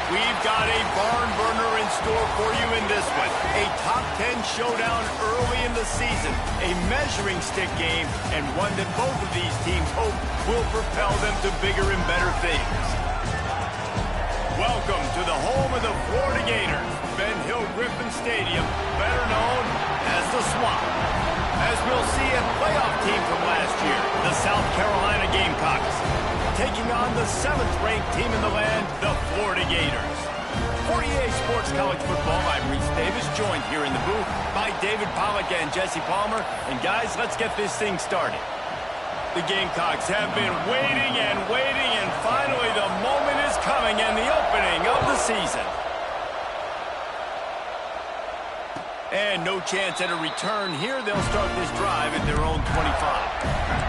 We've got a barn burner in store for you in this one. A top 10 showdown early in the season. A measuring stick game, and one that both of these teams hope will propel them to bigger and better things. Welcome to the home of the Florida Gators, Ben Hill Griffin Stadium, better known as the Swamp. As we'll see, a playoff team from last year, the South Carolina Gamecocks, taking on the 7th-ranked team in the land, the Florida Gators. For EA Sports College Football, I'm Reese Davis, joined here in the booth by David Pollack and Jesse Palmer. And guys, let's get this thing started. The Gamecocks have been waiting, and finally the moment is coming and the opening of the season. And no chance at a return here. They'll start this drive at their own 25.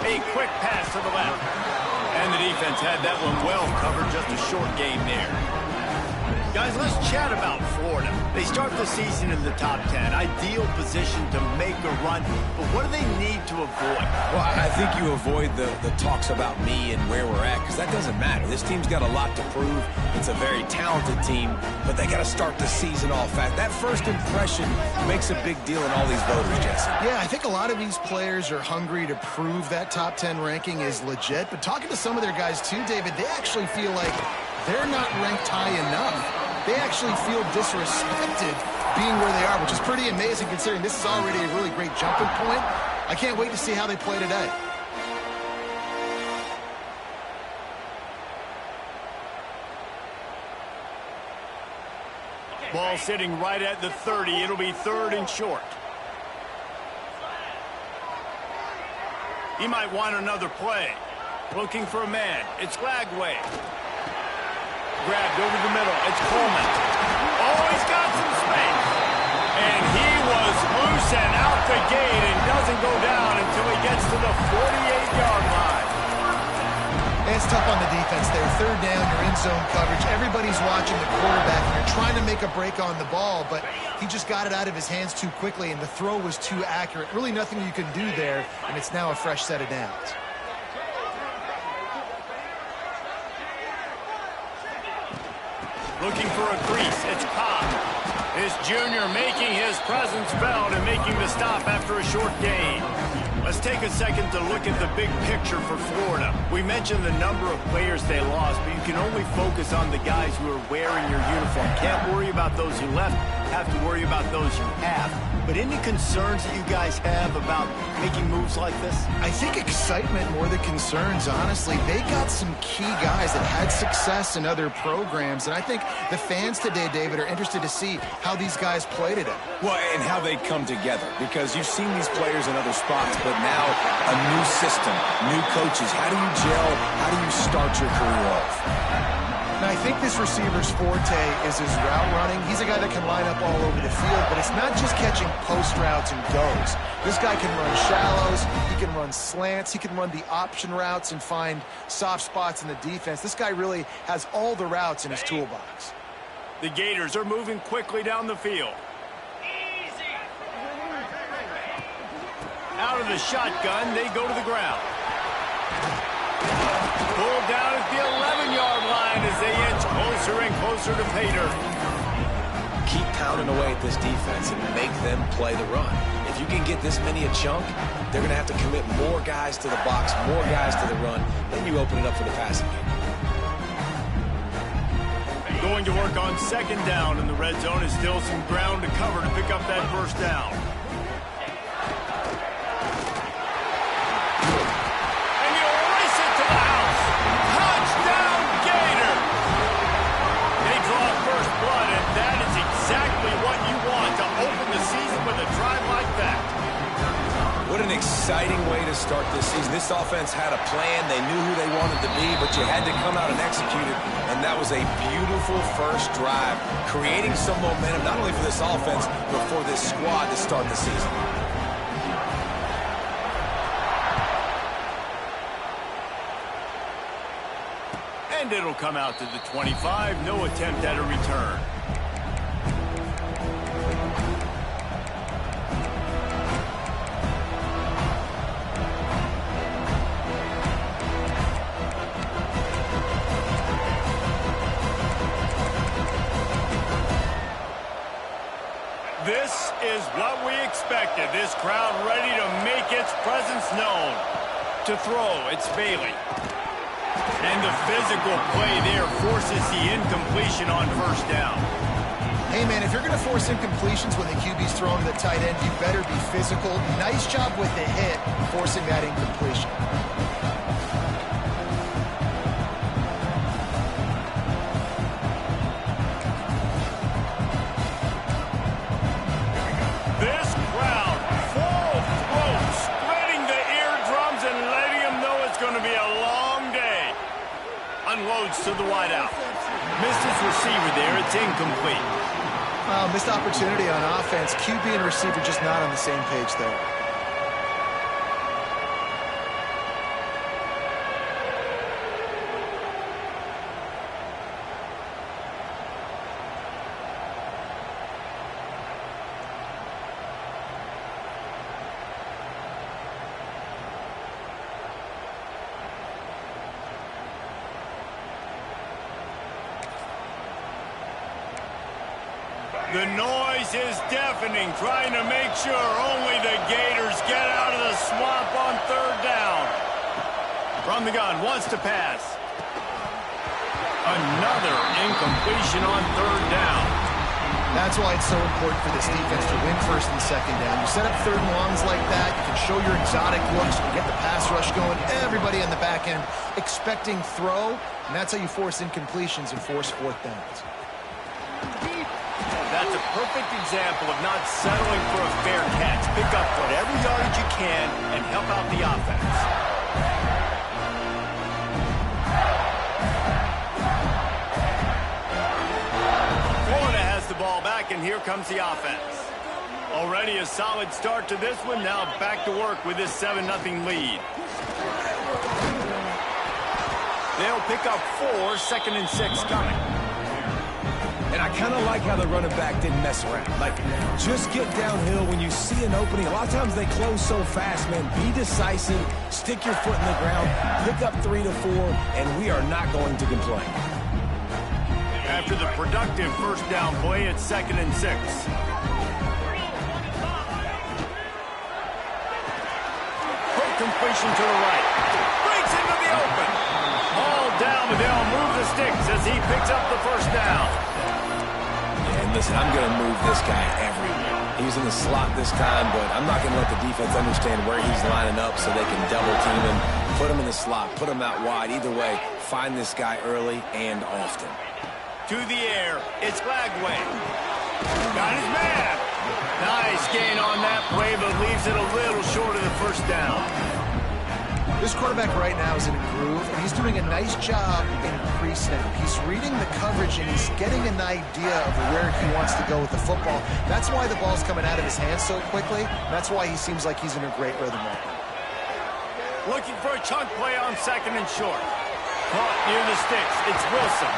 A quick pass to the left. And the defense had that one well covered, just a short gain there. Guys, let's chat about Florida. They start the season in the top 10. Ideal position to make a run. But what do they need to avoid? Well, I think you avoid the talks about me and where we're at, because that doesn't matter. This team's got a lot to prove. It's a very talented team, but they got to start the season off fast. That first impression makes a big deal in all these voters, Jesse. Yeah, I think a lot of these players are hungry to prove that top 10 ranking is legit. But talking to some of their guys too, David, they actually feel like they're not ranked high enough. They actually feel disrespected being where they are, which is pretty amazing considering this is already a really great jumping point. I can't wait to see how they play today. Ball sitting right at the 30. It'll be 3rd and short. He might want another play. Looking for a man. It's Lagway. Grabbed over the middle. It's Coleman. Oh, he's got some space. And he was loose and out the gate and doesn't go down until he gets to the 48-yard line. It's tough on the defense there. 3rd down, you're in zone coverage. Everybody's watching the quarterback, and you're trying to make a break on the ball, but he just got it out of his hands too quickly, and the throw was too accurate. Really nothing you can do there, and it's now a fresh set of downs. Looking for a crease. It's Cobb. His junior making his presence felt and making the stop after a short gain. Let's take a second to look at the big picture for Florida. We mentioned the number of players they lost, but you can only focus on the guys who are wearing your uniform. Can't worry about those who left. Have to worry about those who have. But any concerns that you guys have about making moves like this? I think excitement more than concerns, honestly. They got some key guys that had success in other programs, and I think the fans today, David, are interested to see how these guys play today. Well, and how they come together, because you've seen these players in other spots, but now a new system, new coaches. How do you gel? How do you start your career off? Now, I think this receiver's forte is his route running. He's a guy that can line up all over the field, but it's not just catching post routes and goes. This guy can run shallows, he can run slants, he can run the option routes and find soft spots in the defense. This guy really has all the routes in his toolbox. The Gators are moving quickly down the field. Out of the shotgun, they go to the ground. Pulled down at the 11-yard line as they inch closer and closer to pay dirt. Keep pounding away at this defense and make them play the run. If you can get this many a chunk, they're going to have to commit more guys to the box, more guys to the run. Then you open it up for the passing game. Going to work on 2nd down, and the red zone is still some ground to cover to pick up that 1st down. What an exciting way to start this season. This offense had a plan. They knew who they wanted to be, but you had to come out and execute it. And that was a beautiful first drive, creating some momentum, not only for this offense, but for this squad to start the season. And it'll come out to the 25. No attempt at a return. This is what we expected. This crowd ready to make its presence known. To throw, it's Bailey. And the physical play there forces the incompletion on first down. Hey, man, if you're going to force incompletions when the QB's throwing the tight end, you better be physical. Nice job with the hit, forcing that incompletion. This crowd, full throat, spreading the eardrums and letting them know it's going to be a long day. Unloads to the wideout. Missed his receiver there. It's incomplete. Missed opportunity on offense. QB and receiver just not on the same page there. The noise is deafening, trying to make sure only the Gators get out of the swamp on third down. From the gun, wants to pass. Another incompletion on third down. That's why it's so important for this defense to win first and second down. You set up third and longs like that, you can show your exotic looks, you can get the pass rush going, everybody on the back end expecting throw, and that's how you force incompletions and force fourth downs. That's a perfect example of not settling for a fair catch. Pick up whatever yardage you can and help out the offense. Florida has the ball back, and here comes the offense. Already a solid start to this one. Now back to work with this 7-0 lead. They'll pick up 4, 2nd and 6 coming. And I kind of like how the running back didn't mess around. Like, just get downhill when you see an opening. A lot of times they close so fast, man. Be decisive, stick your foot in the ground, pick up 3 to 4, and we are not going to complain. After the productive first down play, it's 2nd and 6. Quick completion to the right. Breaks into the open. All down, but they'll move the sticks as he picks up the first down. And listen, I'm going to move this guy everywhere. He's in the slot this time, but I'm not going to let the defense understand where he's lining up so they can double team him, put him in the slot, put him out wide. Either way, find this guy early and often. To the air, it's Lagway. Got his man. Nice gain on that play, but leaves it a little short of the first down. This quarterback right now is in a groove, and he's doing a nice job in pre-snap. He's reading the coverage, and he's getting an idea of where he wants to go with the football. That's why the ball's coming out of his hands so quickly. That's why he seems like he's in a great rhythm right now. Looking for a chunk play on 2nd and short. Caught near the sticks. It's Wilson.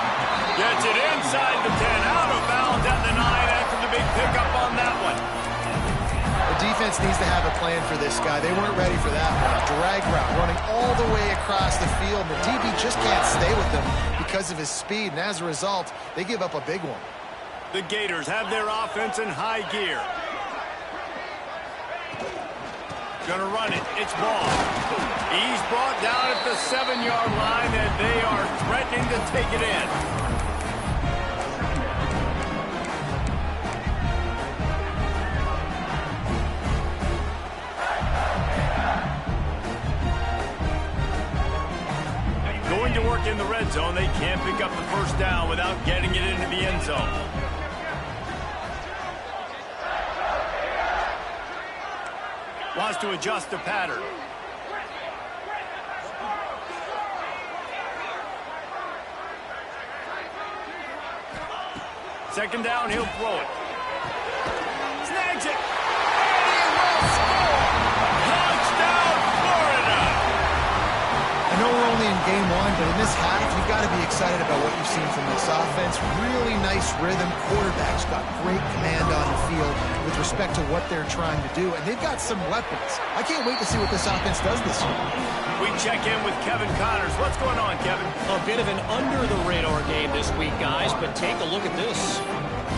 Gets it inside the 10, out of bounds at the 9 after the big pickup on that one. The defense needs to have a plan for this guy. They weren't ready for that one. Drag route, running all the way across the field. The DB just can't stay with them because of his speed, and as a result, they give up a big one. The Gators have their offense in high gear. Gonna run it. It's Ball. He's brought down at the 7-yard line, and they are threatening to take it in. Going to work in the red zone. They can't pick up the first down without getting it into the end zone. Wants to adjust the pattern. Second down, he'll throw it. Snags it. And he will score. Touchdown, Florida. I know we're only in game one, but in this half, you've got to be excited about what you've seen from this offense. Really nice rhythm. Quarterback's got great command on the field with respect to what they're trying to do, and they've got some weapons. I can't wait to see what this offense does this year. We check in with Kevin Connors. What's going on, Kevin? A bit of an under-the-radar game this week, guys, but take a look at this.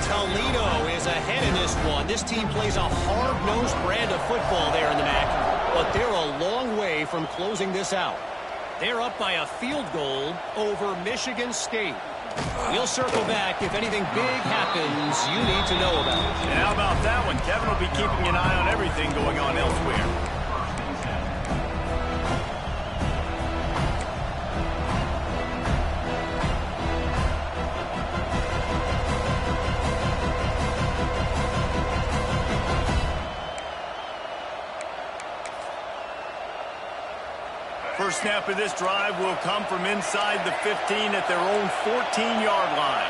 Toledo is ahead in this one. This team plays a hard-nosed brand of football there in the MAC, but they're a long way from closing this out. They're up by a field goal over Michigan State. We'll circle back if anything big happens you need to know about. And how about that one? Kevin will be keeping an eye on everything going on elsewhere. First snap of this drive will come from inside the 15 at their own 14-yard line.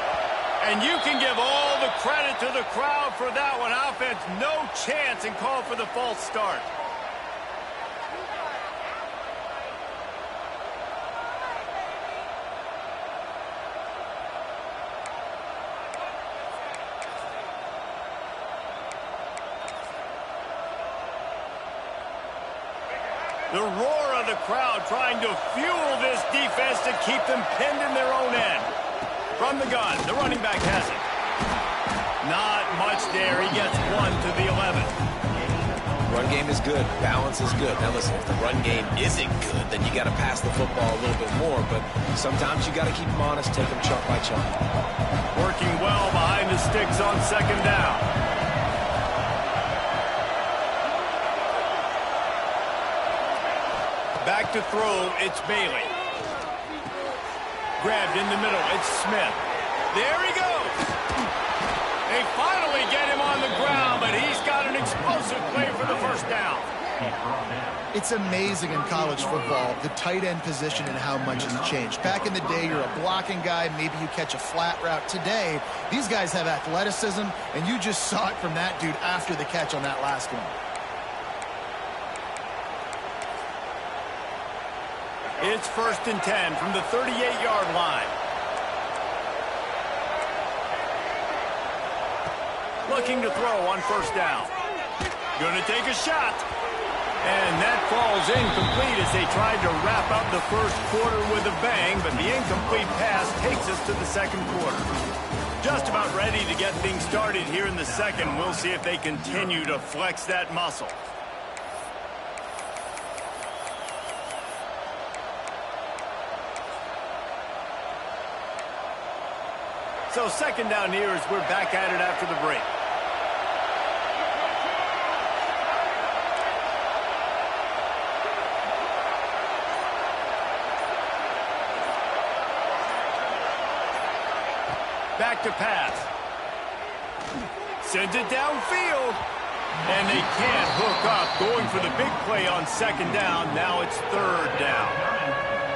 And you can give all the credit to the crowd for that one. Offense, no chance, and call for the false start. The roar of the crowd trying to fuel this defense to keep them pinned in their own end. From the gun, the running back has it. Not much there. He gets one to the 11. Run game is good. Balance is good. Now listen, if the run game isn't good, then you got to pass the football a little bit more. But sometimes you got to keep them honest, take them chunk by chunk. Working well behind the sticks on second down. Back to throw, it's Bailey. Grabbed in the middle, it's Smith. There he goes. They finally get him on the ground, but he's got an explosive play for the first down. It's amazing in college football, the tight end position and how much has changed. Back in the day, you're a blocking guy, maybe you catch a flat route. Today, these guys have athleticism, and you just saw it from that dude after the catch on that last one. It's 1st and 10 from the 38-yard line. Looking to throw on first down. Gonna take a shot. And that falls incomplete as they tried to wrap up the first quarter with a bang, but the incomplete pass takes us to the second quarter. Just about ready to get things started here in the second. We'll see if they continue to flex that muscle. So second down here as we're back at it after the break. Back to pass. Sends it downfield. And they can't hook up. Going for the big play on second down. Now it's third down.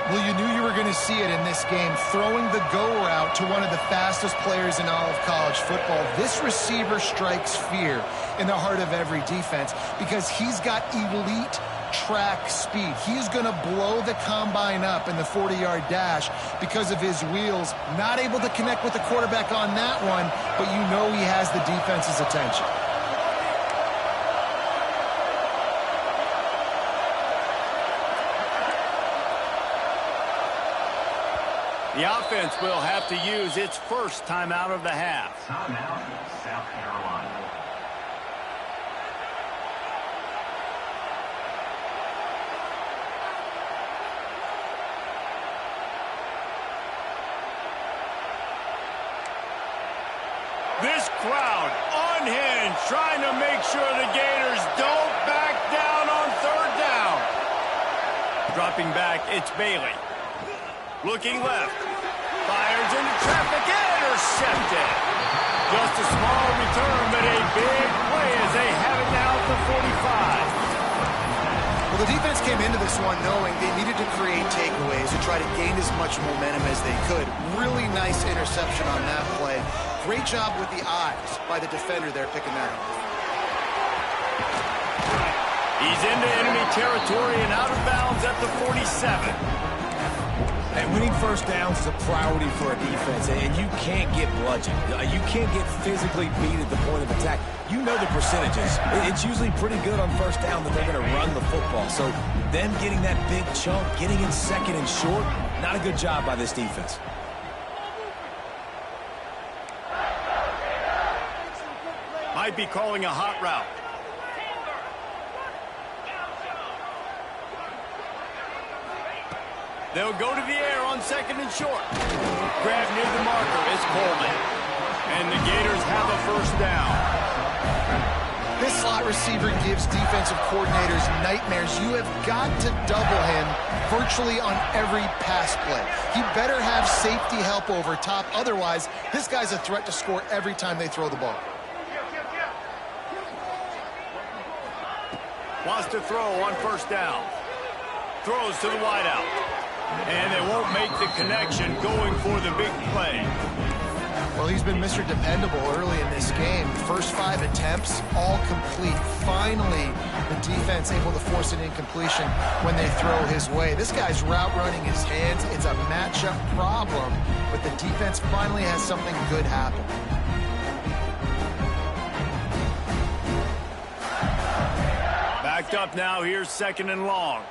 Well, you knew you were going to see it in this game, throwing the go route to one of the fastest players in all of college football. This receiver strikes fear in the heart of every defense because he's got elite track speed. He's going to blow the combine up in the 40-yard dash because of his wheels. Not able to connect with the quarterback on that one, but you know he has the defense's attention. The offense will have to use its first timeout of the half. Timeout, South Carolina. This crowd unhinged, trying to make sure the Gators don't back down on third down. Dropping back, it's Bailey. Looking left. Fires into traffic and intercepted. Just a small return, but a big play as they have it now at the 45. Well, the defense came into this one knowing they needed to create takeaways to try to gain as much momentum as they could. Really nice interception on that play. Great job with the eyes by the defender there picking that up. He's into enemy territory and out of bounds at the 47. And winning first downs is a priority for a defense, and you can't get bludgeoned. You can't get physically beat at the point of attack. You know the percentages. It's usually pretty good on first down that they're going to run the football. So them getting that big chunk, getting in second and short, not a good job by this defense. Might be calling a hot route. They'll go to the air on second and short. Grab near the marker is Coleman. And the Gators have a first down. This slot receiver gives defensive coordinators nightmares. You have got to double him virtually on every pass play. He better have safety help over top. Otherwise, this guy's a threat to score every time they throw the ball. Wants to throw on first down. Throws to the wideout. And they won't make the connection going for the big play. Well, he's been Mr. Dependable early in this game. First 5 attempts, all complete. Finally, the defense able to force an incompletion when they throw his way. This guy's route running his hands. It's a matchup problem, but the defense finally has something good happen. Backed up now. Here's second and long.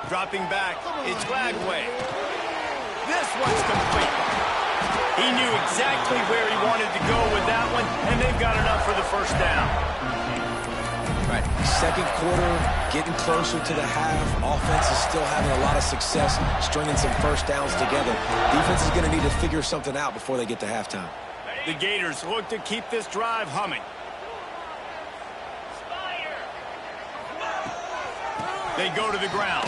Dropping back, it's Gladway. This one's complete. He knew exactly where he wanted to go with that one, and they've got enough for the first down. Right, second quarter, getting closer to the half. Offense is still having a lot of success stringing some first downs together. Defense is going to need to figure something out before they get to halftime. The Gators look to keep this drive humming. They go to the ground.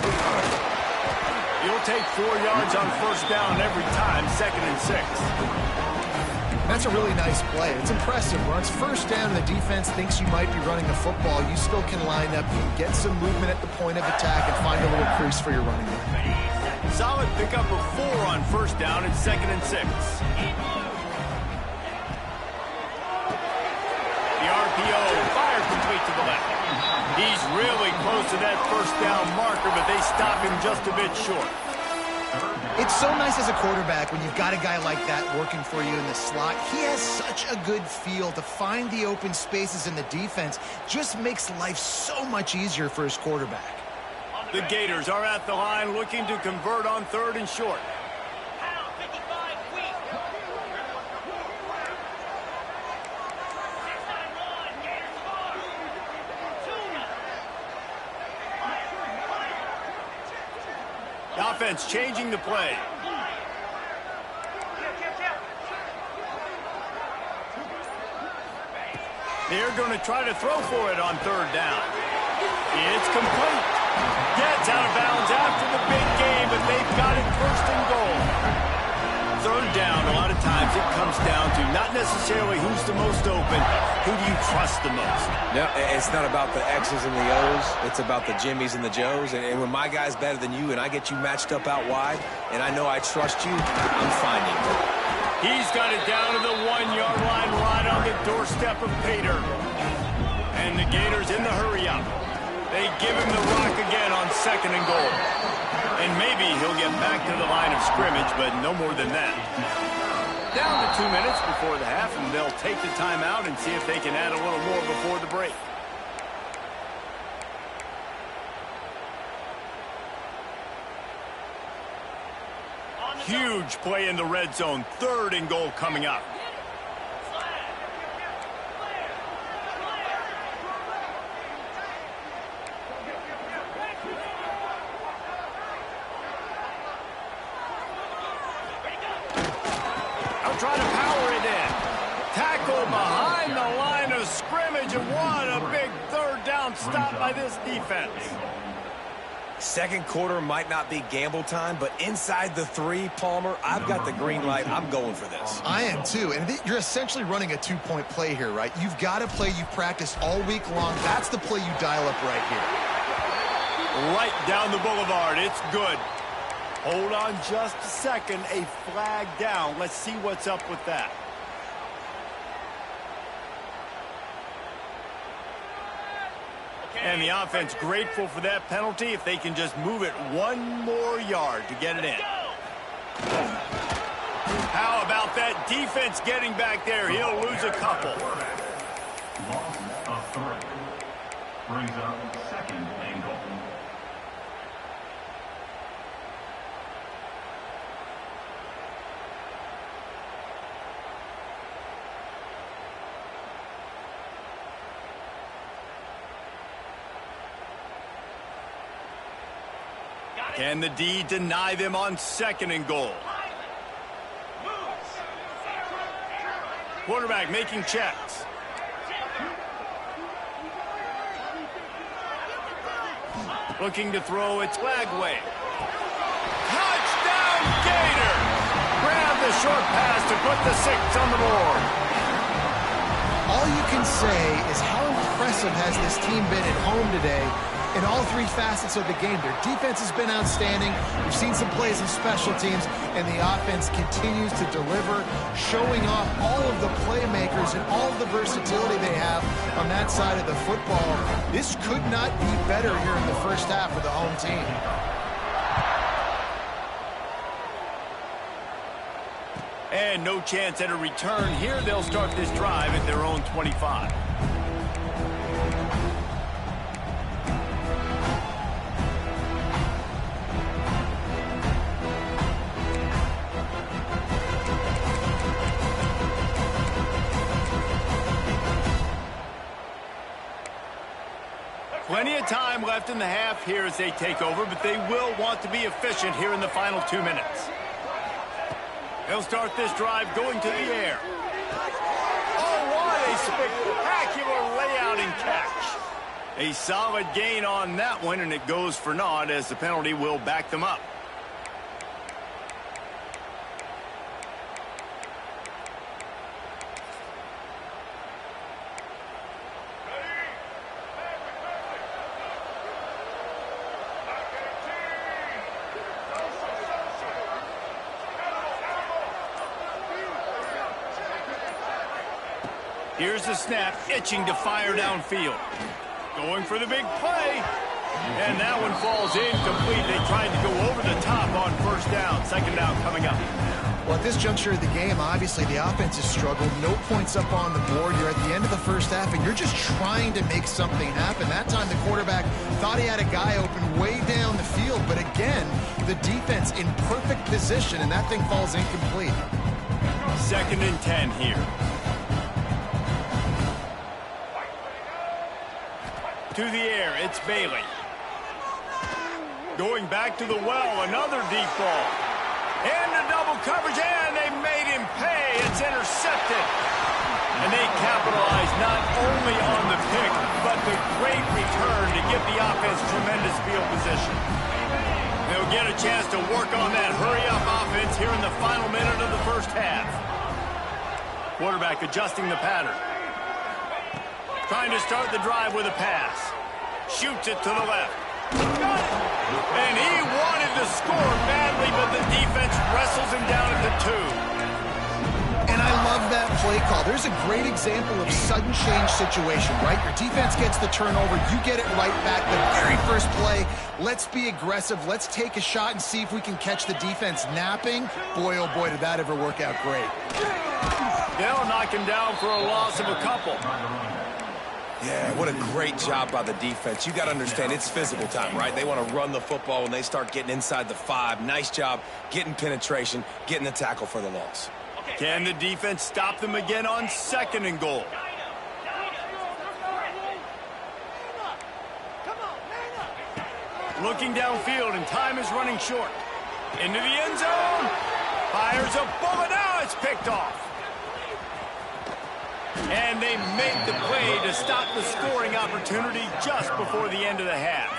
You'll take 4 yards on first down every time, second and 6. That's a really nice play. It's impressive. Once first down and the defense thinks you might be running the football, you still can line up, you can get some movement at the point of attack, and find a little crease for your running back. Solid pickup of 4 on first down and second and 6. The RPO fired complete to the left. He's really close to that first down marker, but they stop him just a bit short. It's so nice as a quarterback when you've got a guy like that working for you in the slot. He has such a good feel to find the open spaces in the defense. Just makes life so much easier for his quarterback. The Gators are at the line looking to convert on third and short. The offense changing the play. They're going to try to throw for it on third down. It's complete. Gets out of bounds after the big game, but they've got it first and goal. Third down, a lot of times it comes down to not necessarily who's the most open, who do you trust the most? No, it's not about the X's and the O's. It's about the Jimmies and the Joes. And when my guy's better than you and I get you matched up out wide and I know I trust you, I'm finding you. He's got it down to the 1-yard line right on the doorstep of Pater. And the Gators in the hurry-up. They give him the rock again on second and goal. And maybe he'll get back to the line of scrimmage, but no more than that. Down to 2 minutes before the half, and they'll take the timeout and see if they can add a little more before the break. Huge play in the red zone. Third and goal coming up. Trying to power it in. Tackle behind the line of scrimmage, and what a big third down stop by this defense. Second quarter might not be gamble time, but inside the 3, Palmer, I've got the green light. I'm going for this. I am too, and you're essentially running a 2-point play here, right? You've got a play you've practiced all week long. That's the play you dial up right here. Right down the boulevard. It's good. Hold on just a second. A flag down. Let's see what's up with that. And the offense grateful for that penalty if they can just move it one more yard to get it in. How about that defense getting back there? He'll lose a couple. Loss of 3. Brings up 2nd and goal. Can the D deny them on 2nd and goal? Quarterback making checks. Looking to throw, it's flag way. Touchdown Gator! Grab the short pass to put the 6 on the board. All you can say is how impressive has this team been at home today in all 3 facets of the game. Their defense has been outstanding. We've seen some plays in special teams, and the offense continues to deliver, showing off all of the playmakers and all of the versatility they have on that side of the football. This could not be better here in the first half for the home team. And no chance at a return here. They'll start this drive at their own 25. Plenty of time left in the half here as they take over, but they will want to be efficient here in the final 2 minutes. They'll start this drive going to the air. Oh, what a spectacular layout and catch. A solid gain on that one, and it goes for naught as the penalty will back them up. Here's the snap, itching to fire downfield. Going for the big play. And that one falls incomplete. They tried to go over the top on 1st down. 2nd down coming up. Well, at this juncture of the game, obviously the offense has struggled. No points up on the board. You're at the end of the first half, and you're just trying to make something happen. That time the quarterback thought he had a guy open way down the field. But again, the defense in perfect position, and that thing falls incomplete. 2nd and 10 here. To the air, it's Bailey. Going back to the well, another deep ball. Into double coverage, and they made him pay. It's intercepted. And they capitalize not only on the pick, but the great return to give the offense tremendous field position. They'll get a chance to work on that hurry-up offense here in the final minute of the first half. Quarterback adjusting the pattern. Trying to start the drive with a pass. Shoots it to the left. And he wanted to score badly, but the defense wrestles him down at the 2. And I love that play call. There's a great example of sudden change situation, right? Your defense gets the turnover. You get it right back. The very first play, let's be aggressive. Let's take a shot and see if we can catch the defense napping. Boy, oh boy, did that ever work out great. They'll knock him down for a loss of a couple. Yeah, what a great job by the defense. You got to understand, it's physical time, right? They want to run the football when they start getting inside the 5. Nice job getting penetration, getting the tackle for the loss. Can the defense stop them again on 2nd and goal? Looking downfield, and time is running short. Into the end zone. Fires a bullet. Now it's picked off. And they make the play to stop the scoring opportunity just before the end of the half.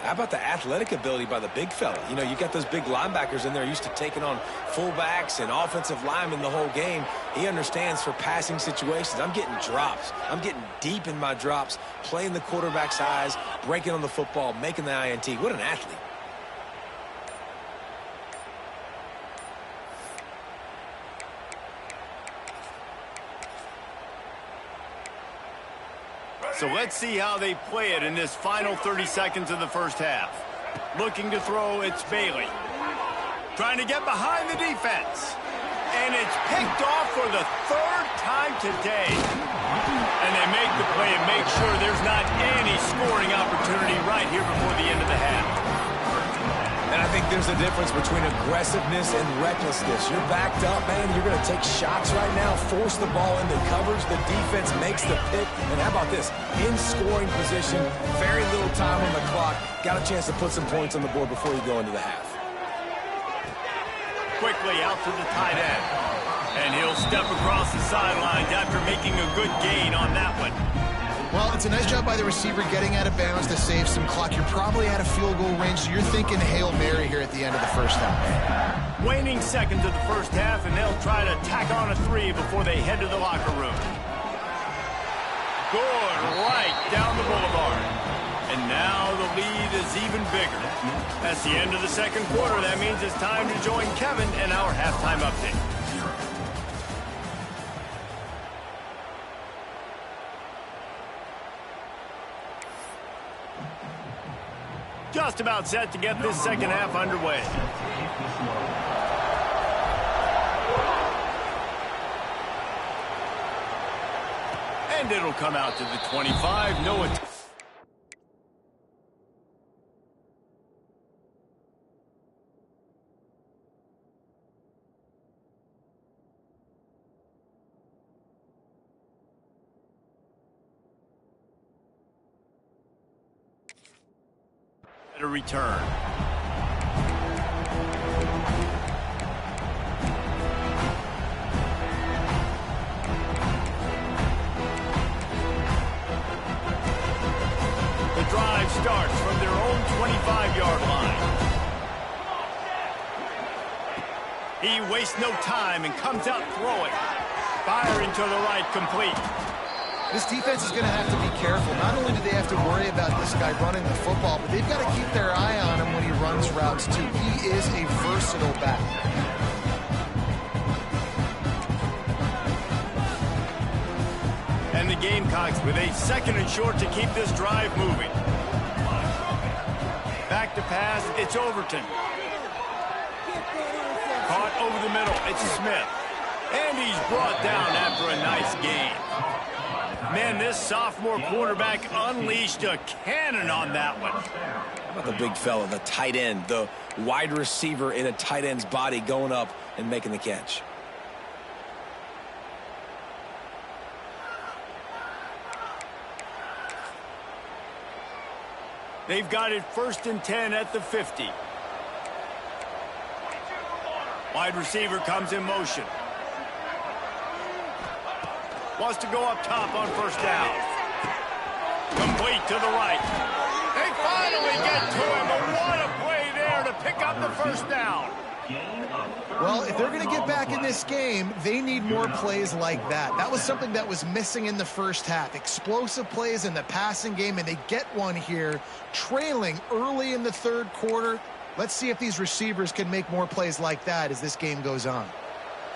How about the athletic ability by the big fella? You know, you got those big linebackers in there used to taking on fullbacks and offensive linemen the whole game. He understands for passing situations. I'm getting drops. I'm getting deep in my drops, playing the quarterback's eyes, breaking on the football, making the INT. What an athlete. So let's see how they play it in this final 30 seconds of the first half. Looking to throw, it's Bailey. Trying to get behind the defense. And it's picked off for the third time today. And they make the play and make sure there's not any scoring opportunity right here before the end of the half. And I think there's a difference between aggressiveness and recklessness. You're backed up, man. You're going to take shots right now, force the ball into coverage. The defense makes the pick. And how about this? In scoring position, very little time on the clock. Got a chance to put some points on the board before you go into the half. Quickly out to the tight end. And he'll step across the sidelines after making a good gain on that one. Well, it's a nice job by the receiver getting out of bounds to save some clock. You're probably out of field goal range, so you're thinking Hail Mary here at the end of the first half. Waning seconds of the first half, and they'll try to tack on a 3 before they head to the locker room. Good, right down the boulevard. And now the lead is even bigger. That's the end of the second quarter. That means it's time to join Kevin in our halftime update. Just about set to get this second half underway. And it'll come out to the 25. No attempt. A return. The drive starts from their own 25-yard line. He wastes no time and comes out throwing. Fire into the right, complete. This defense is going to have to be careful. Not only do they have to worry about this guy running the football, but they've got to keep their eye on him when he runs routes, too. He is a versatile back. And the Gamecocks with a 2nd and short to keep this drive moving. Back to pass, it's Overton. Caught over the middle, it's Smith. And he's brought down after a nice gain. Man, this sophomore quarterback unleashed a cannon on that one. How about the big fella, the tight end, the wide receiver in a tight end's body going up and making the catch? They've got it 1st and 10 at the 50. Wide receiver comes in motion. Wants to go up top on 1st down. Complete to the right. They finally get to him, but what a play there to pick up the 1st down. Well, if they're going to get back in this game, they need more plays like that. That was something that was missing in the first half. Explosive plays in the passing game, and they get one here, trailing early in the 3rd quarter. Let's see if these receivers can make more plays like that as this game goes on.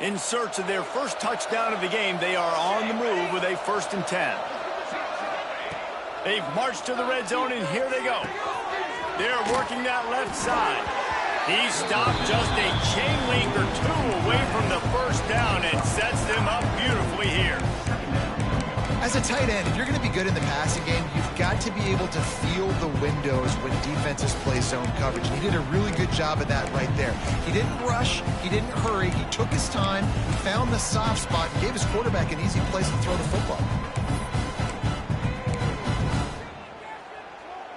In search of their first touchdown of the game, they are on the move with a 1st and 10. They've marched to the red zone, and here they go. They're working that left side. He stopped just a chain link or 2 away from the 1st down and sets them up beautifully here. As a tight end, if you're going to be good in the passing game, you've got to be able to feel the windows when defenses play zone coverage. And he did a really good job of that right there. He didn't rush. He didn't hurry. He took his time, found the soft spot, and gave his quarterback an easy place to throw the football.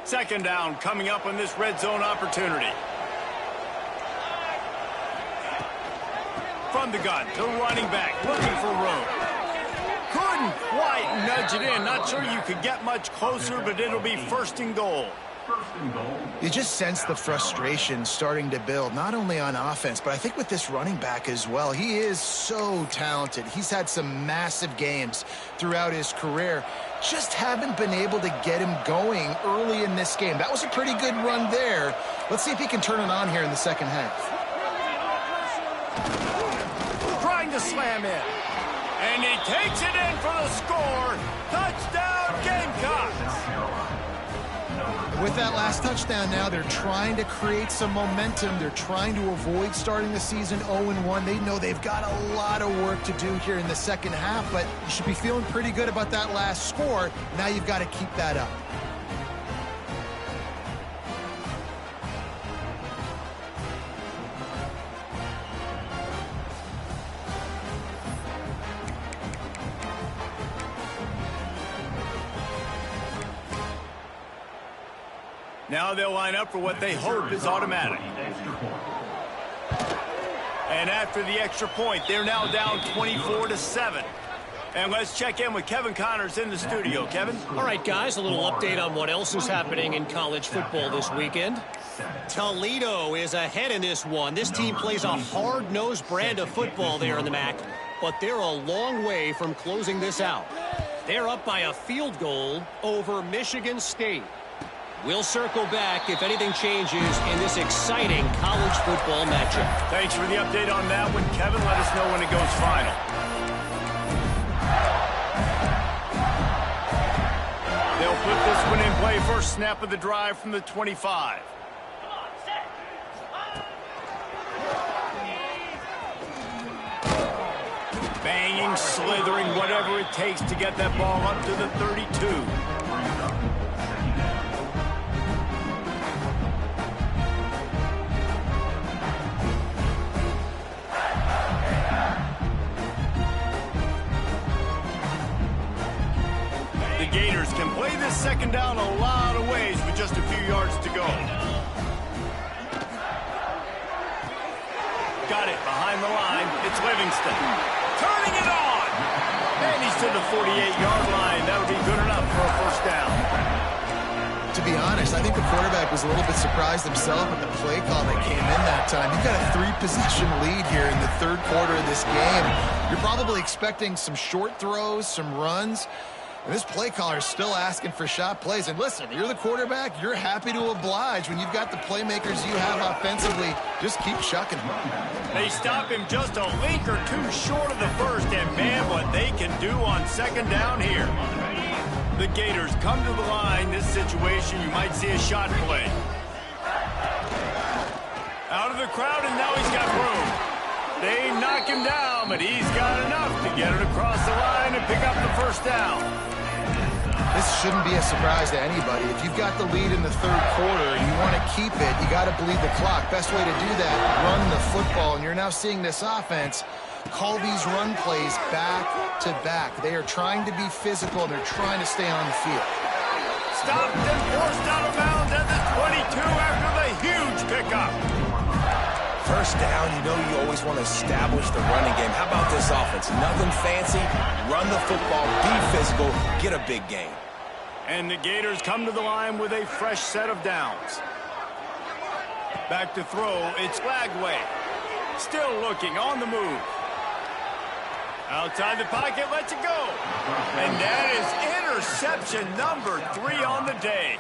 2nd down coming up on this red zone opportunity. From the gun, the running back looking for room. Couldn't quite nudge it in. Not sure you could get much closer, but it'll be 1st and goal. You just sense the frustration starting to build, not only on offense, but I think with this running back as well. He is so talented. He's had some massive games throughout his career. Just haven't been able to get him going early in this game. That was a pretty good run there. Let's see if he can turn it on here in the second half. Trying to slam in. And he takes it in for the score. Touchdown, Gamecock. With that last touchdown now, they're trying to create some momentum. They're trying to avoid starting the season 0-1. They know they've got a lot of work to do here in the second half, but you should be feeling pretty good about that last score. Now you've got to keep that up. Now they'll line up for what they hope is automatic. And after the extra point, they're now down 24-7. And let's check in with Kevin Connors in the studio. Kevin? All right, guys, a little update on what else is happening in college football this weekend. Toledo is ahead in this one. This team plays a hard-nosed brand of football there in the MAC, but they're a long way from closing this out. They're up by a field goal over Michigan State. We'll circle back if anything changes in this exciting college football matchup. Thanks for the update on that one, Kevin. Let us know when it goes final. They'll put this one in play. First snap of the drive from the 25. Banging, slithering, whatever it takes to get that ball up to the 32. Gators can play this second down a lot of ways with just a few yards to go. Got it behind the line. It's Livingston. Turning it on. And he's to the 48-yard line. That would be good enough for a first down. To be honest, I think the quarterback was a little bit surprised himself at the play call that came in that time. You've got a 3-possession lead here in the third quarter of this game. You're probably expecting some short throws, some runs. And this play caller is still asking for shot plays. And listen, you're the quarterback. You're happy to oblige when you've got the playmakers you have offensively. Just keep chucking them. They stop him just a link or two short of the first. And, man, what they can do on second down here. The Gators come to the line. This situation, you might see a shot play. Out of the crowd, and now he's got room. They knock him down, but he's got enough to get it across the line and pick up the first down. This shouldn't be a surprise to anybody. If you've got the lead in the third quarter and you want to keep it, you got to bleed the clock. Best way to do that, run the football. And you're now seeing this offense call these run plays back to back. They are trying to be physical, and they're trying to stay on the field. Stopped and forced out of bounds at the 22 after the huge pickup. First down, you know you always want to establish the running game. How about this offense? Nothing fancy. Run the football, be physical, get a big gain. And the Gators come to the line with a fresh set of downs. Back to throw, it's Lagway. Still looking, on the move. Outside the pocket, lets it go. And that is interception number 3 on the day.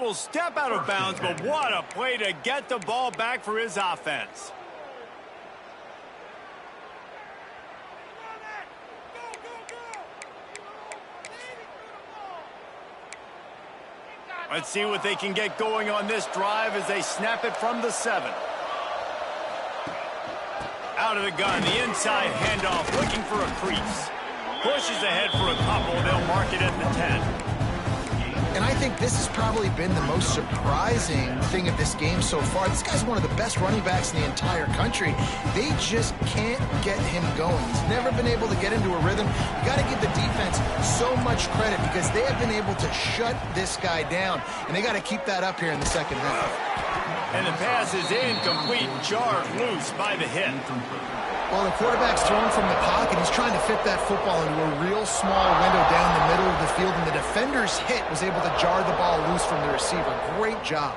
Will step out of bounds, but what a play to get the ball back for his offense. Let's see what they can get going on this drive as they snap it from the 7. Out of the gun, the inside handoff, looking for a crease. Pushes ahead for a couple, they'll mark it at the 10. And I think this has probably been the most surprising thing of this game so far. This guy's one of the best running backs in the entire country. They just can't get him going. He's never been able to get into a rhythm. You got to give the defense so much credit because they have been able to shut this guy down. And they got to keep that up here in the second half. And the pass is incomplete, jarred loose by the hit. Well, the quarterback's thrown from the pocket. He's trying to fit that football into a real small window down the middle of the field, and the defender's hit was able to jar the ball loose from the receiver. Great job.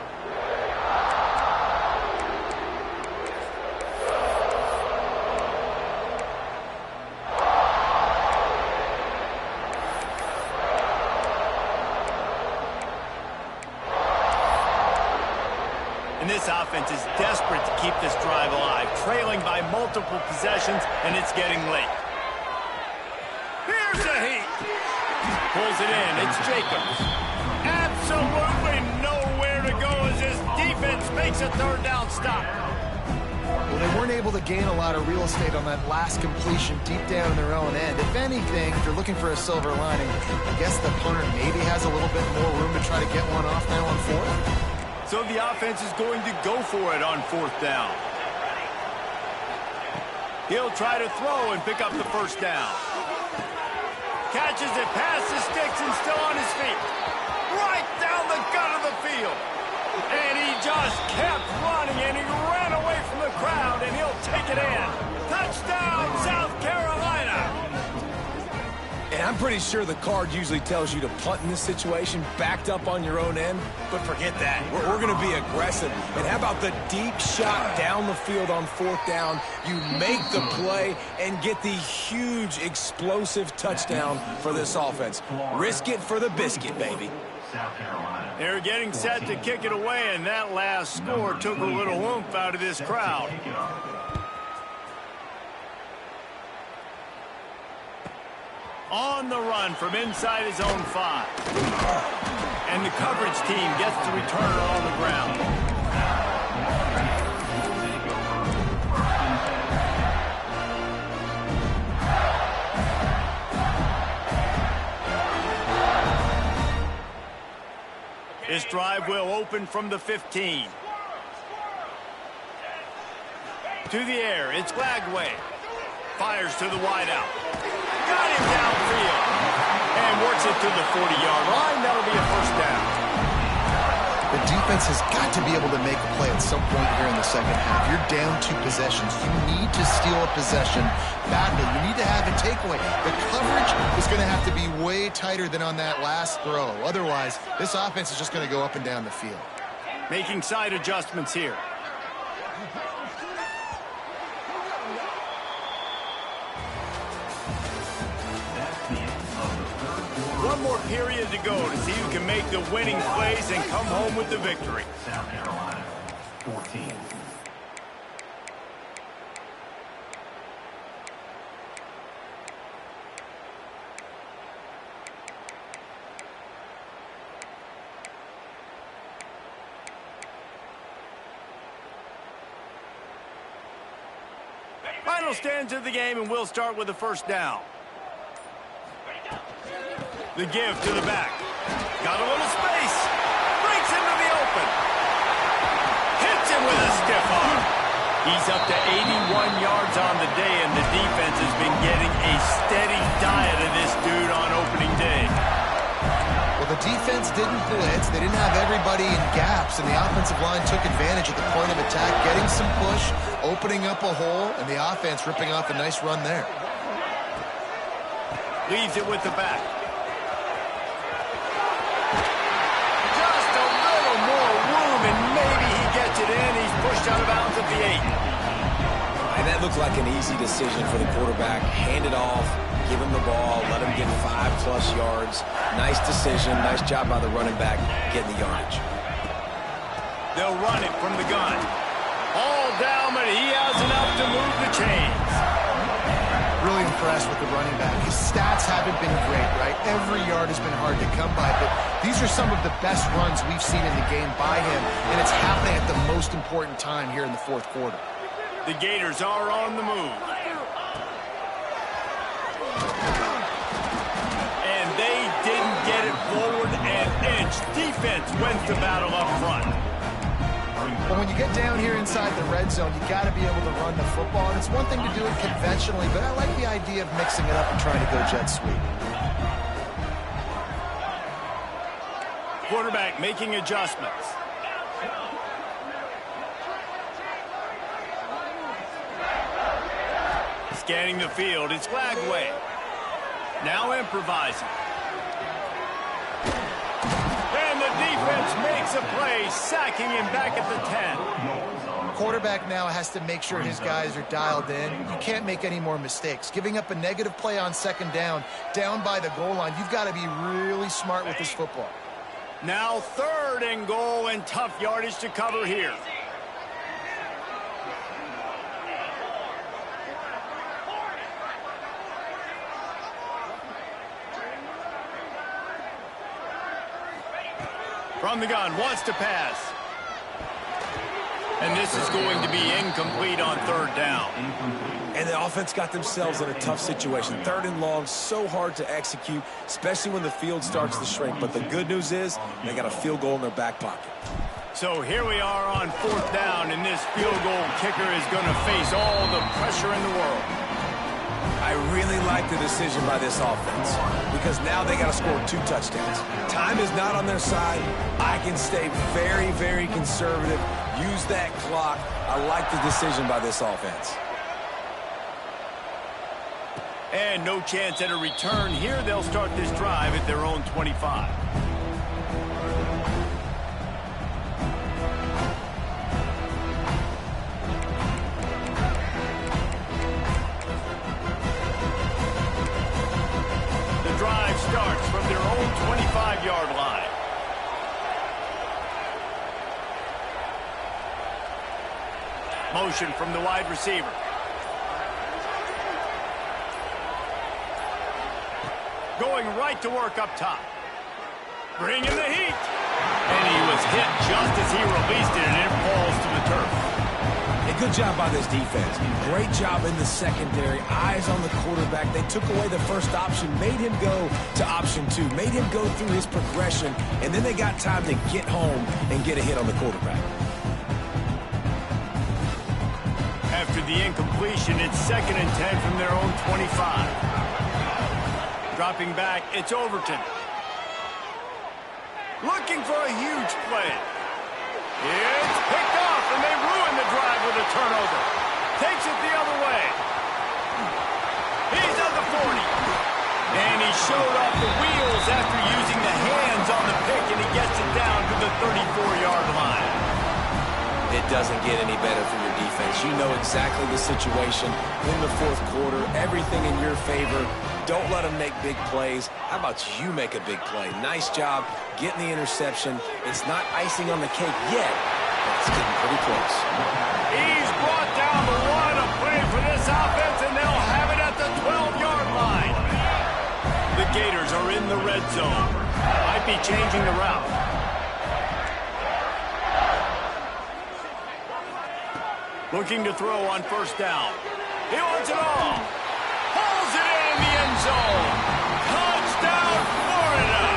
And this offense is desperate to keep this drive alive, trailing by multiple possessions, and it's getting late. Here's a heat. Pulls it in. It's Jacobs. Absolutely nowhere to go as this defense makes a third down stop. Well, they weren't able to gain a lot of real estate on that last completion deep down in their own end. If anything, if you're looking for a silver lining, I guess the punter maybe has a little bit more room to try to get one off now on fourth. So the offense is going to go for it on fourth down. He'll try to throw and pick up the first down. Catches it past the sticks and still on his feet. Right down the gut of the field. And he just kept running, and he ran away from the crowd, and he'll take it in. Touchdown, South Carolina. And I'm pretty sure the card usually tells you to punt in this situation, backed up on your own end, but forget that. We're going to be aggressive. And how about the deep shot down the field on fourth down? You make the play and get the huge, explosive touchdown for this offense. Risk it for the biscuit, baby. They're getting set to kick it away, and that last score took a little oomph out of this crowd. On the run from inside his own 5. And the coverage team gets the returner on the ground. This drive will open from the 15. To the air, it's Glagway. Fires to the wideout. Got him downfield. And works it to the 40-yard line. That'll be a first down. The defense has got to be able to make a play at some point here in the second half. You're down 2 possessions. You need to steal a possession badly. You need to have a takeaway. The coverage is going to have to be way tighter than on that last throw. Otherwise, this offense is just going to go up and down the field. Making side adjustments here. One more period to go to see who can make the winning plays and come home with the victory. South Carolina, 14. Final stands of the game, and we'll start with the first down. The give to the back. Got a little space. Breaks into the open. Hits him with a stiff arm. He's up to 81 yards on the day, and the defense has been getting a steady diet of this dude on opening day. Well, the defense didn't blitz. They didn't have everybody in gaps, and the offensive line took advantage at the point of attack, getting some push, opening up a hole, and the offense ripping off a nice run there. Leaves it with the back. And maybe he gets it in. He's pushed out of bounds at the 8. And that looked like an easy decision for the quarterback. Hand it off, give him the ball, let him get 5+ yards. Nice decision. Nice job by the running back getting the yardage. They'll run it from the gun. All down, but he has enough to move the chains. Really impressed with the running back. His stats haven't been great, right? Every yard has been hard to come by, but these are some of the best runs we've seen in the game by him, and it's happening at the most important time here in the fourth quarter. The Gators are on the move. And they didn't get it forward an inch defense wins the battle up front. But when you get down here inside the red zone, you got to be able to run the football. And it's one thing to do it conventionally, but I like the idea of mixing it up and trying to go jet sweep. Quarterback making adjustments. Scanning the field, it's flag away. Now improvising. And the defense makes a play, sacking him back at the 10. Quarterback now has to make sure his guys are dialed in. You can't make any more mistakes. Giving up a negative play on second down by the goal line, you've got to be really smart with this football. Now 3rd and goal, and tough yardage to cover here. From the gun, wants to pass. And this is going to be incomplete on 3rd down. And the offense got themselves in a tough situation. 3rd and long, so hard to execute, especially when the field starts to shrink. But the good news is they got a field goal in their back pocket. So here we are on 4th down, and this field goal kicker is going to face all the pressure in the world. I really like the decision by this offense because now they got to score 2 touchdowns. Time is not on their side. I can stay very, very conservative. Use that clock. I like the decision by this offense. And no chance at a return here. They'll start this drive at their own 25. The drive starts from their own 25-yard line. Motion from the wide receiver. Going right to work up top. Bringing the heat. And he was hit just as he released it, and it falls to the turf. A good job by this defense. Great job in the secondary. Eyes on the quarterback. They took away the first option, made him go to option 2, made him go through his progression, and then they got time to get home and get a hit on the quarterback. After the incompletion, it's 2nd and 10 from their own 25. Dropping back, it's Overton. Looking for a huge play. It's picked off, and they ruin the drive with a turnover. Takes it the other way. He's at the 40. And he showed off the wheels after using the hands on the pick, and he gets it down to the 34-yard line. It doesn't get any better for your defense. You know exactly the situation in the 4th quarter. Everything in your favor. Don't let them make big plays. How about you make a big play? Nice job getting the interception. It's not icing on the cake yet, but it's getting pretty close. He's brought down the one. A play for this offense, and they'll have it at the 12-yard line. The Gators are in the red zone. Might be changing the route. Looking to throw on 1st down. He wants it all. Pulls it in the end zone. Touchdown, Florida.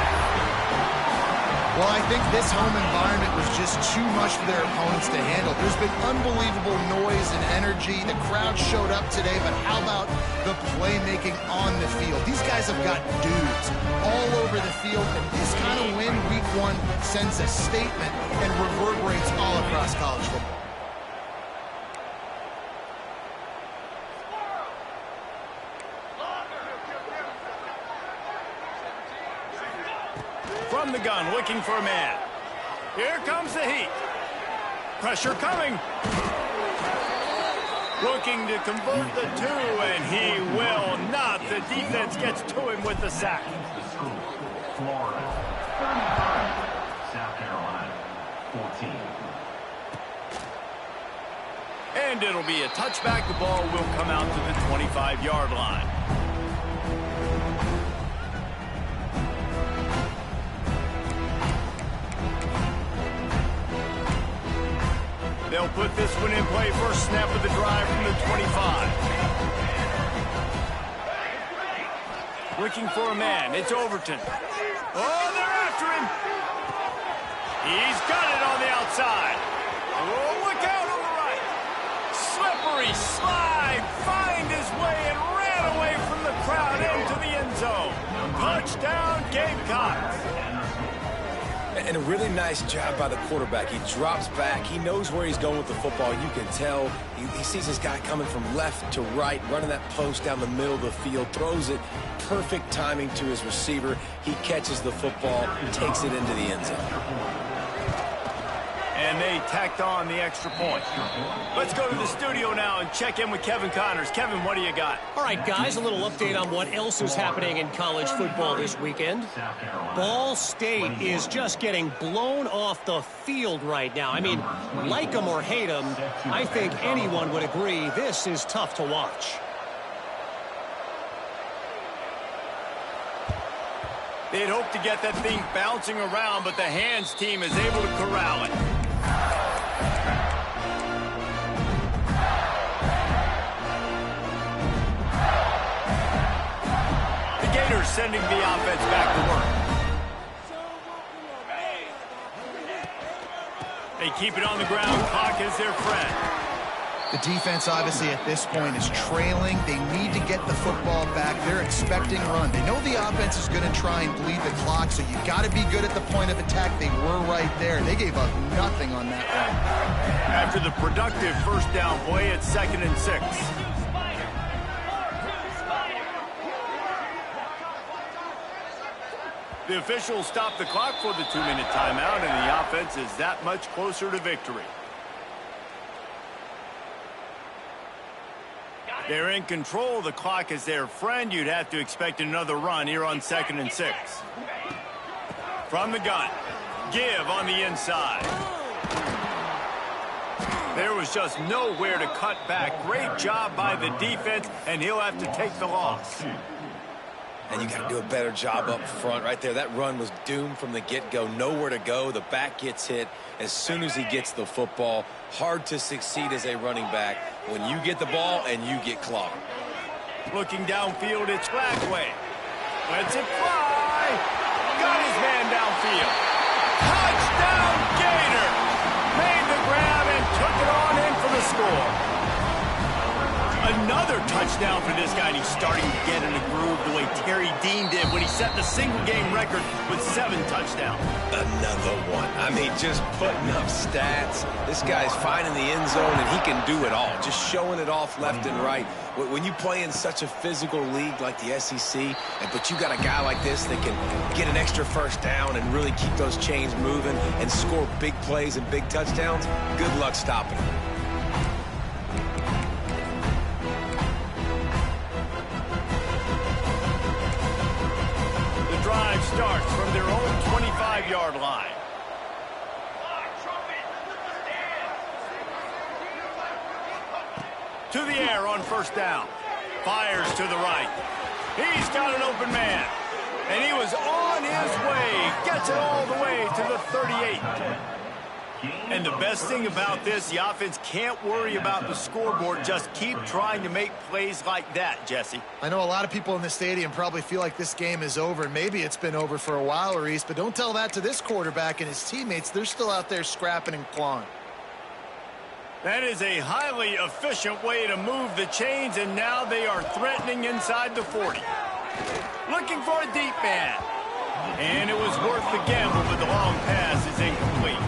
Well, I think this home environment was just too much for their opponents to handle. There's been unbelievable noise and energy. The crowd showed up today, but how about the playmaking on the field? These guys have got dudes all over the field, and this kind of win week 1 sends a statement and reverberates all across college football. From the gun, looking for a man. Here comes the heat. Pressure coming. Looking to convert the 2, and he will not. The defense gets to him with the sack. Florida, 35. South Carolina, 14. And it'll be a touchback. The ball will come out to the 25-yard line. They'll put this one in play. First snap of the drive from the 25. Looking for a man. It's Overton. Oh, they're after him. He's got it on the outside. Oh, look out on the right. Slippery slide. Find his way and ran away from the crowd into the end zone. Touchdown, Gamecocks. And a really nice job by the quarterback. He drops back. He knows where he's going with the football. You can tell. He sees this guy coming from left to right, running that post down the middle of the field, throws it. Perfect timing to his receiver. He catches the football, takes it into the end zone. And they tacked on the extra point. Let's go to the studio now and check in with Kevin Connors. Kevin, what do you got? All right, guys, a little update on what else is happening in college football this weekend. Ball State is just getting blown off the field right now. I mean, like them or hate them, I think anyone would agree this is tough to watch. They'd hoped to get that thing bouncing around, but the hands team is able to corral it. The Gators sending the offense back to work. They keep it on the ground. Clock is their friend. The defense, obviously, at this point is trailing. They need to get the football back. They're expecting run. They know the offense is going to try and bleed the clock, so you got to be good at the point of attack. They were right there. They gave up nothing on that run. After the productive first down play, it's 2nd and 6. The officials stop the clock for the 2-minute timeout, and the offense is that much closer to victory. They're in control. The clock is their friend. You'd have to expect another run here on 2nd and 6. From the gun. Give on the inside. There was just nowhere to cut back. Great job by the defense, and he'll have to take the loss. And you got to do a better job up front right there. That run was doomed from the get-go. Nowhere to go. The back gets hit as soon as he gets the football. Hard to succeed as a running back when you get the ball and you get clogged. Looking downfield, it's Blackway. Lets it fly. Got his man downfield. Touchdown, Gator. Made the grab and took it on in for the score. Another touchdown for this guy, and he's starting to get in a groove the way Terry Dean did when he set the single-game record with 7 touchdowns. Another one. I mean, just putting up stats. This guy's finding the end zone, and he can do it all. Just showing it off left and right. When you play in such a physical league like the SEC, but you got a guy like this that can get an extra first down and really keep those chains moving and score big plays and big touchdowns, good luck stopping him. Drive starts from their own 25-yard line. To the air on first down. Fires to the right. He's got an open man. And he was on his way. Gets it all the way to the 38. And the best thing about this, the offense can't worry about the scoreboard. Just keep trying to make plays like that, Jesse. I know a lot of people in the stadium probably feel like this game is over, and maybe it's been over for a while, Reese, but don't tell that to this quarterback and his teammates. They're still out there scrapping and clawing. That is a highly efficient way to move the chains, and now they are threatening inside the 40. Looking for a deep man. And it was worth the gamble, but the long pass is incomplete.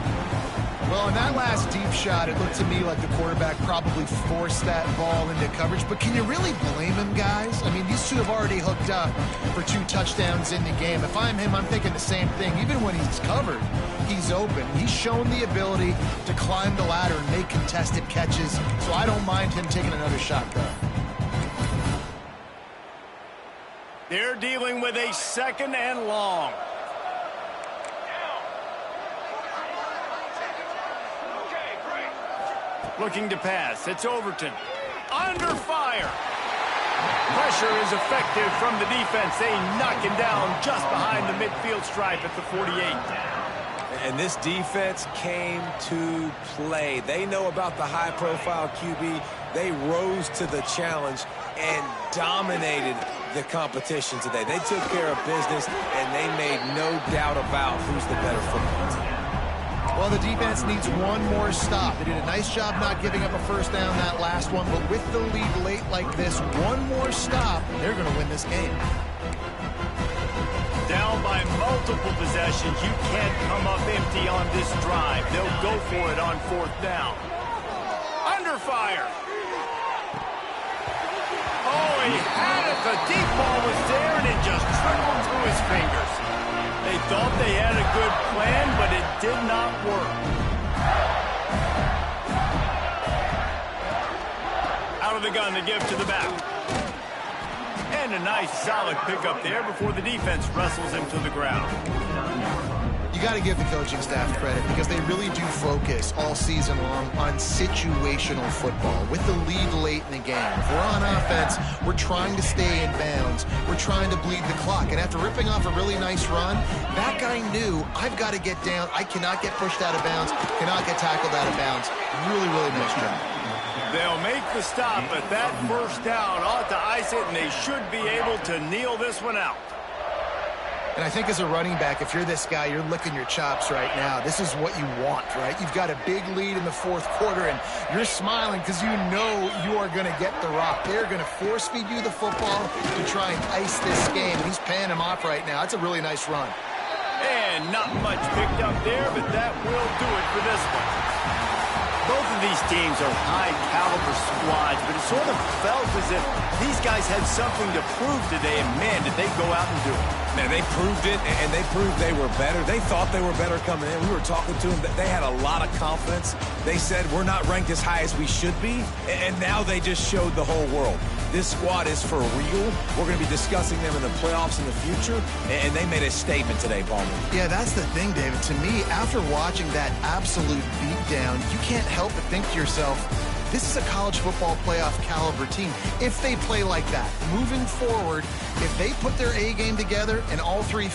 Well, in that last deep shot, it looked to me like the quarterback probably forced that ball into coverage. But can you really blame him, guys? I mean, these two have already hooked up for 2 touchdowns in the game. If I'm him, I'm thinking the same thing. Even when he's covered, he's open. He's shown the ability to climb the ladder and make contested catches. So I don't mind him taking another shot, though. They're dealing with a 2nd and long. Looking to pass. It's Overton. Under fire. Pressure is effective from the defense. They knock him down just behind the midfield stripe at the 48. And this defense came to play. They know about the high-profile QB. They rose to the challenge and dominated the competition today. They took care of business, and they made no doubt about who's the better football team. Well, the defense needs one more stop. They did a nice job not giving up a first down that last one, but with the lead late like this, one more stop, they're going to win this game. Down by multiple possessions, you can't come up empty on this drive. They'll go for it on fourth down. Under fire. Oh, he had it. The deep ball was there, and it just trickled through his fingers. They thought they had a good plan, but it did not work. Out of the gun to give to the back. And a nice solid pickup there before the defense wrestles him to the ground. You got to give the coaching staff credit because they really do focus all season long on situational football. With the lead late in the game, if we're on offense, we're trying to stay in bounds. We're trying to bleed the clock. And after ripping off a really nice run, that guy knew, I've got to get down. I cannot get pushed out of bounds, cannot get tackled out of bounds. Really, really nice job. They'll make the stop, but that first down ought to ice it, and they should be able to kneel this one out. And I think as a running back, if you're this guy, you're licking your chops right now. This is what you want, right? You've got a big lead in the fourth quarter, and you're smiling because you know you are going to get the rock. They're going to force-feed you the football to try and ice this game. And he's paying him off right now. That's a really nice run. And not much picked up there, but that will do it for this one. Both of these teams are high-caliber squads, but it sort of felt as if these guys had something to prove today, and man, did they go out and do it. Man, they proved it, and they proved they were better. They thought they were better coming in. We were talking to them. They had a lot of confidence. They said, we're not ranked as high as we should be, and now they just showed the whole world. This squad is for real. We're going to be discussing them in the playoffs in the future, and they made a statement today, Palmer. Yeah, that's the thing, David. To me, after watching that absolute beatdown, you can't help but think to yourself, this is a college football playoff caliber team. If they play like that, moving forward, if they put their A game together and all three